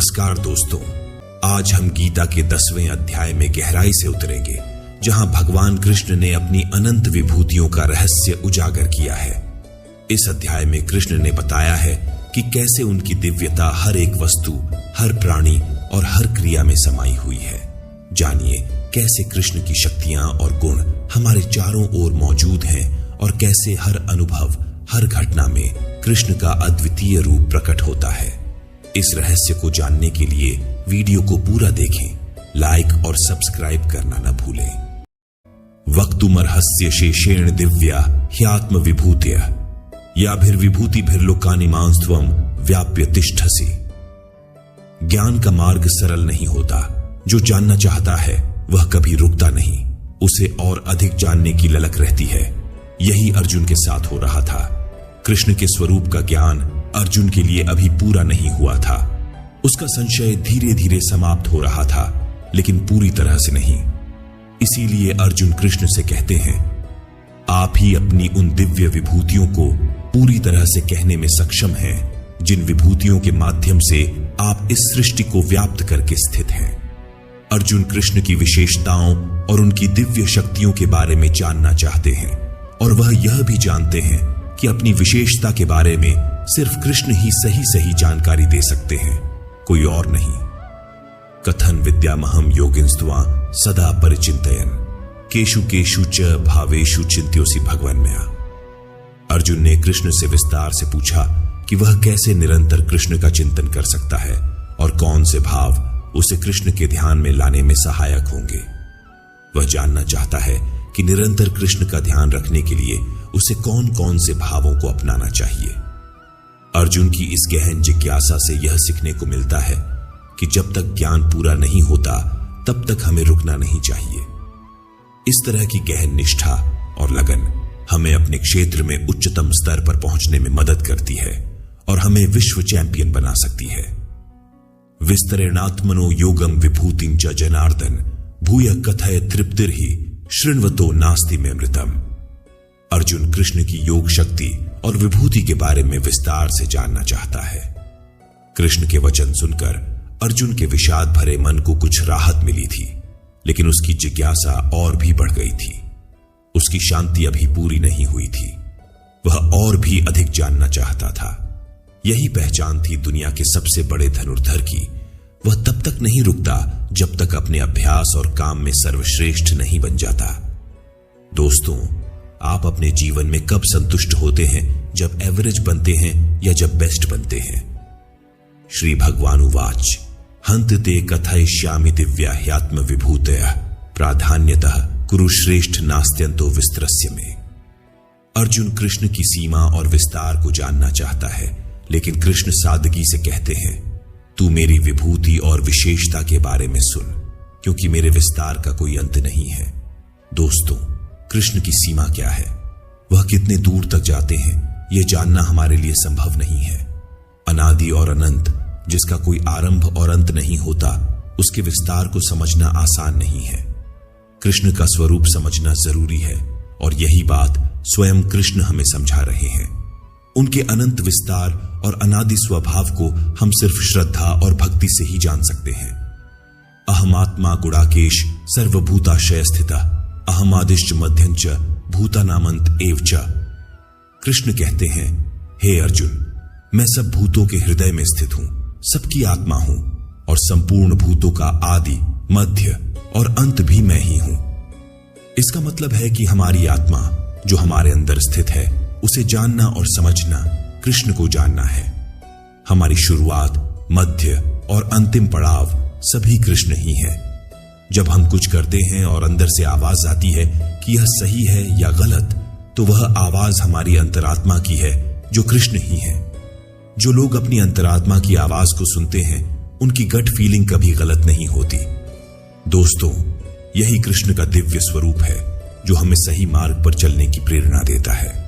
नमस्कार दोस्तों, आज हम गीता के 10वें अध्याय में गहराई से उतरेंगे, जहां भगवान कृष्ण ने अपनी अनंत विभूतियों का रहस्य उजागर किया है। इस अध्याय में कृष्ण ने बताया है कि कैसे उनकी दिव्यता हर एक वस्तु, हर प्राणी और हर क्रिया में समाई हुई है। जानिए कैसे कृष्ण की शक्तियां और गुण हमारे चारों ओर मौजूद हैं और कैसे हर अनुभव, हर घटना में कृष्ण का अद्वितीय रूप प्रकट होता है। इस रहस्य को जानने के लिए वीडियो को पूरा देखें, लाइक और सब्सक्राइब करना न भूलें। वक्तुमर्हस्य शेषेण दिव्या ह्यात्म विभूत्य याभिर्विभूतिभिर्लोकानिमांस्त्वं व्याप्य तिष्ठसि। ज्ञान का मार्ग सरल नहीं होता। जो जानना चाहता है वह कभी रुकता नहीं, उसे और अधिक जानने की ललक रहती है। यही अर्जुन के साथ हो रहा था। कृष्ण के स्वरूप का ज्ञान अर्जुन के लिए अभी पूरा नहीं हुआ था। उसका संशय धीरे धीरे समाप्त हो रहा था, लेकिन पूरी तरह से नहीं। इसीलिए अर्जुन कृष्ण से कहते हैं, आप ही अपनी उन दिव्य विभूतियों को पूरी तरह से कहने में सक्षम हैं, जिन विभूतियों के माध्यम से आप इस सृष्टि को व्याप्त करके स्थित हैं। अर्जुन कृष्ण की विशेषताओं और उनकी दिव्य शक्तियों के बारे में जानना चाहते हैं, और वह यह भी जानते हैं कि अपनी विशेषता के बारे में सिर्फ कृष्ण ही सही जानकारी दे सकते हैं, कोई और नहीं। कथन विद्यामहं योगिंस्त्वा सदा परिचिन्तयन् केषु केषु च भावेषु चिन्त्योऽसि भगवन्मया। अर्जुन ने कृष्ण से विस्तार से पूछा कि वह कैसे निरंतर कृष्ण का चिंतन कर सकता है और कौन से भाव उसे कृष्ण के ध्यान में लाने में सहायक होंगे। वह जानना चाहता है कि निरंतर कृष्ण का ध्यान रखने के लिए उसे कौन कौन से भावों को अपनाना चाहिए। अर्जुन की इस गहन जिज्ञासा से यह सीखने को मिलता है कि जब तक ज्ञान पूरा नहीं होता तब तक हमें रुकना नहीं चाहिए। इस तरह की गहन निष्ठा और लगन हमें अपने क्षेत्र में उच्चतम स्तर पर पहुंचने में मदद करती है और हमें विश्व चैंपियन बना सकती है। विस्तरेणात्मनो योगम विभूतिं च जनार्दन भूय कथय तृप्तिर्हि शृण्वतो नास्ति में मृतम। अर्जुन कृष्ण की योग शक्ति और विभूति के बारे में विस्तार से जानना चाहता है। कृष्ण के वचन सुनकर अर्जुन के विषाद भरे मन को कुछ राहत मिली थी, लेकिन उसकी जिज्ञासा और भी बढ़ गई थी। उसकी शांति अभी पूरी नहीं हुई थी। वह और भी अधिक जानना चाहता था। यही पहचान थी दुनिया के सबसे बड़े धनुर्धर की। वह तब तक नहीं रुकता जब तक अपने अभ्यास और काम में सर्वश्रेष्ठ नहीं बन जाता। दोस्तों, आप अपने जीवन में कब संतुष्ट होते हैं? जब एवरेज बनते हैं या जब बेस्ट बनते हैं? श्री भगवानुवाच हंत ते कथयिष्यामि दिव्या ह्यात्म विभूतयः प्राधान्यतः कुरु श्रेष्ठ नास्त्यंतो विस्तरस्य में। अर्जुन कृष्ण की सीमा और विस्तार को जानना चाहता है, लेकिन कृष्ण सादगी से कहते हैं, तू मेरी विभूति और विशेषता के बारे में सुन, क्योंकि मेरे विस्तार का कोई अंत नहीं है। दोस्तों, कृष्ण की सीमा क्या है? वह कितने दूर तक जाते हैं, यह जानना हमारे लिए संभव नहीं है। अनादि और अनंत, जिसका कोई आरंभ और अंत नहीं होता, उसके विस्तार को समझना आसान नहीं है। कृष्ण का स्वरूप समझना जरूरी है, और यही बात स्वयं कृष्ण हमें समझा रहे हैं। उनके अनंत विस्तार और अनादि स्वभाव को हम सिर्फ श्रद्धा और भक्ति से ही जान सकते हैं। अहमात्मा गुणाकेश सर्वभूताशय स्थितः अहमादिश्च मध्यंच भूतानामंत एव च। कृष्ण कहते हैं, हे अर्जुन, मैं सब भूतों के हृदय में स्थित हूं, सबकी आत्मा हूं, और संपूर्ण भूतों का आदि, मध्य और अंत भी मैं ही हूं। इसका मतलब है कि हमारी आत्मा जो हमारे अंदर स्थित है, उसे जानना और समझना कृष्ण को जानना है। हमारी शुरुआत, मध्य और अंतिम पड़ाव सभी कृष्ण ही है। जब हम कुछ करते हैं और अंदर से आवाज आती है कि यह सही है या गलत, तो वह आवाज हमारी अंतरात्मा की है, जो कृष्ण ही है। जो लोग अपनी अंतरात्मा की आवाज को सुनते हैं, उनकी गट फीलिंग कभी गलत नहीं होती। दोस्तों, यही कृष्ण का दिव्य स्वरूप है, जो हमें सही मार्ग पर चलने की प्रेरणा देता है।